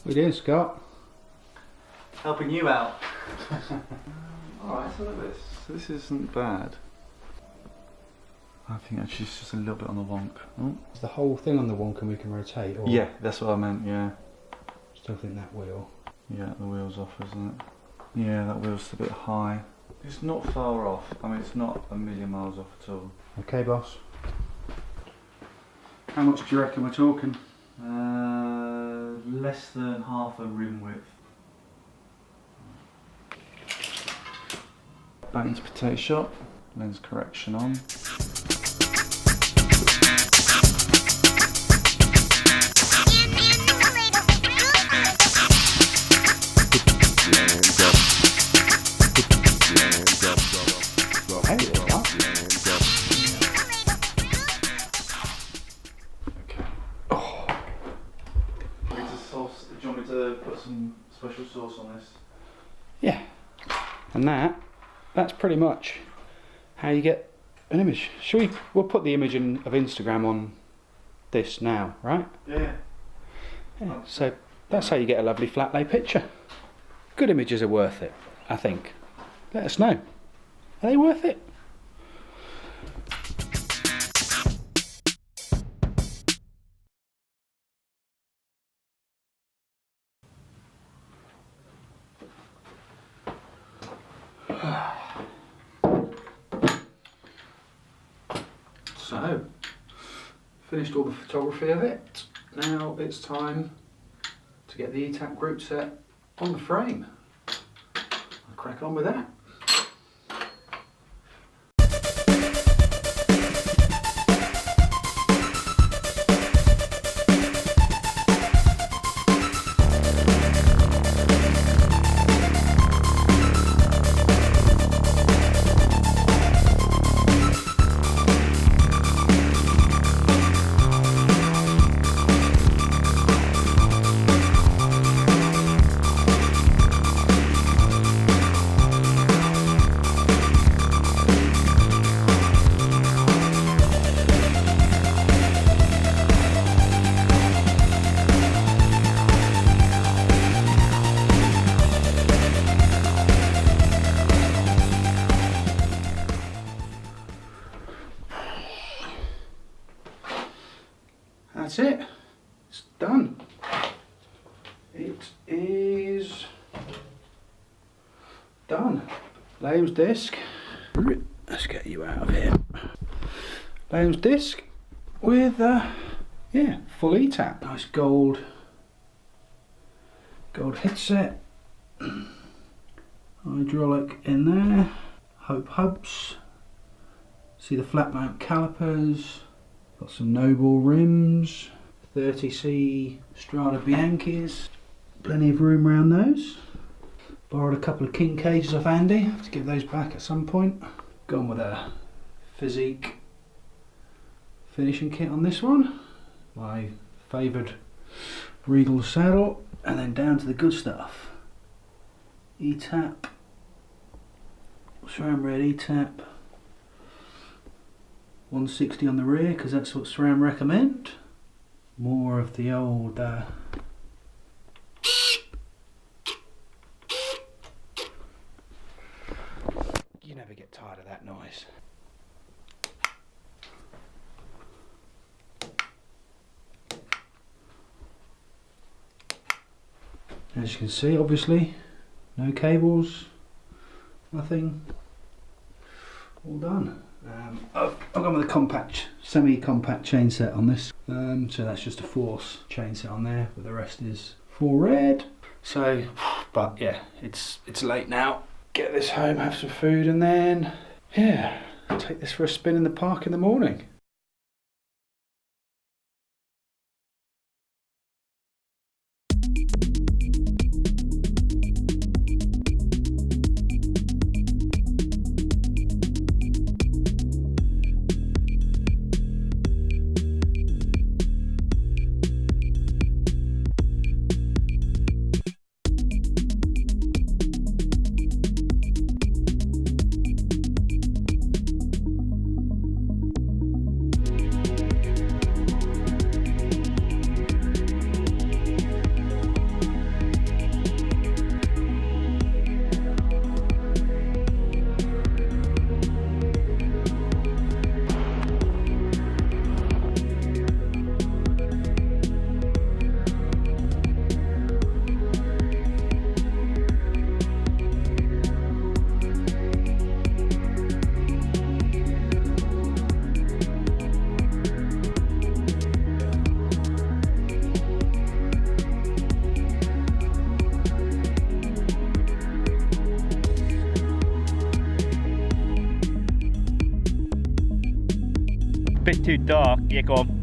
We doing, Scott? Helping you out. Alright, so look at this. This isn't bad. I think actually it's just a little bit on the wonk. Oh. Is the whole thing on the wonk and we can rotate? Or Yeah, that's what I meant, yeah. Still think that wheel. Yeah, the wheel's off, isn't it? Yeah, that wheel's a bit high. It's not far off. I mean, it's not a million miles off at all. Okay, boss. How much do you reckon we're talking? Less than half a rim width. Back into potato shop. Lens correction on. Do you want me to put some special sauce on this? Yeah. And that's pretty much how you get an image. We'll put the image of Instagram on this now, right? Yeah. Yeah. So that's how you get a lovely flat lay picture. Good images are worth it, I think. Let us know. Are they worth it? So, finished all the photography of it. Now it's time to get the eTap group set on the frame. I'll crack on with that. That's it. It's done. It is done. Layhams Disc. Let's get you out of here. Layhams Disc with yeah, full eTap. Nice gold headset. Hydraulic in there. Hope hubs. See the flat mount calipers. Got some Noble rims, 30C Strada Bianchis, plenty of room around those. Borrowed a couple of king cages off Andy, have to give those back at some point. Gone with a Physique finishing kit on this one, my favoured Regal saddle, and then down to the good stuff. eTap, Sram Red eTap. 160 on the rear because that's what SRAM recommend. More of the old you never get tired of that noise. As you can see, obviously no cables, nothing, all done. I've gone with a compact, semi-compact chain set on this, so that's just a force chain set on there, but the rest is full red. So, but yeah, it's late now. Get this home, have some food, and then yeah, take this for a spin in the park in the morning. too dark. Yeah, go on.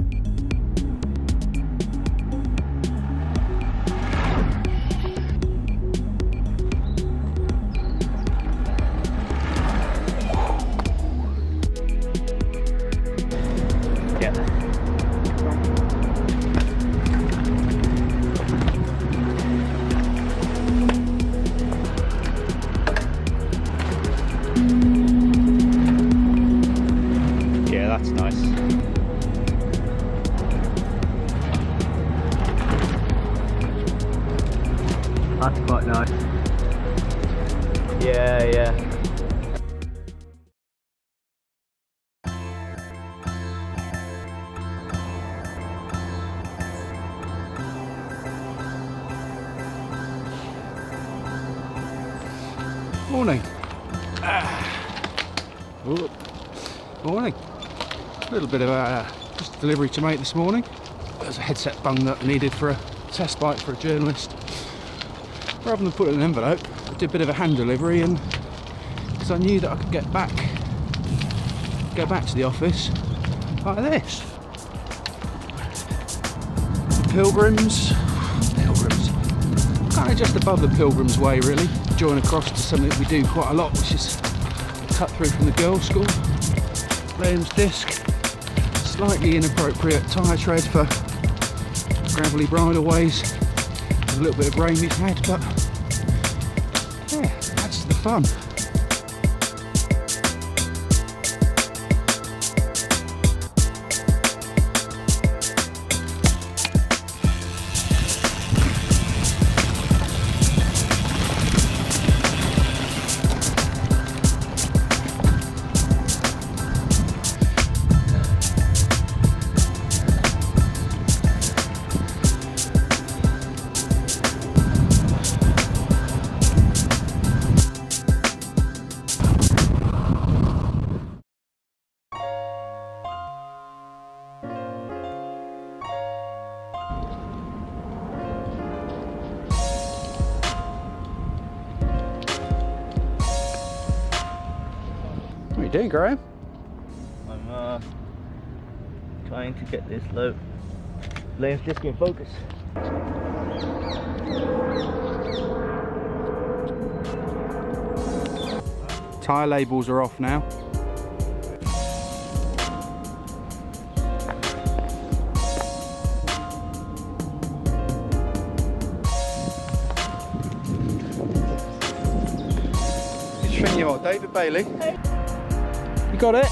That's nice. That's quite nice. Yeah, yeah. Morning. Morning. A little bit of just a delivery to make this morning. There's a headset bung that I needed for a test bike for a journalist. Rather than put it in an envelope, I did a bit of a hand delivery, and because I knew that I could go back to the office like this. The Pilgrims, kind of just above the Pilgrims Way really, join across to something that we do quite a lot, which is cut through from the girls' school. Layhams Disc. Slightly inappropriate tyre tread for gravelly bridleways. A little bit of rain we've had, but yeah, that's the fun. What are you doing, Graham? I'm trying to get this Layhams Disc in focus. Tyre labels are off now. It's showing you what, David Bailey? You got it?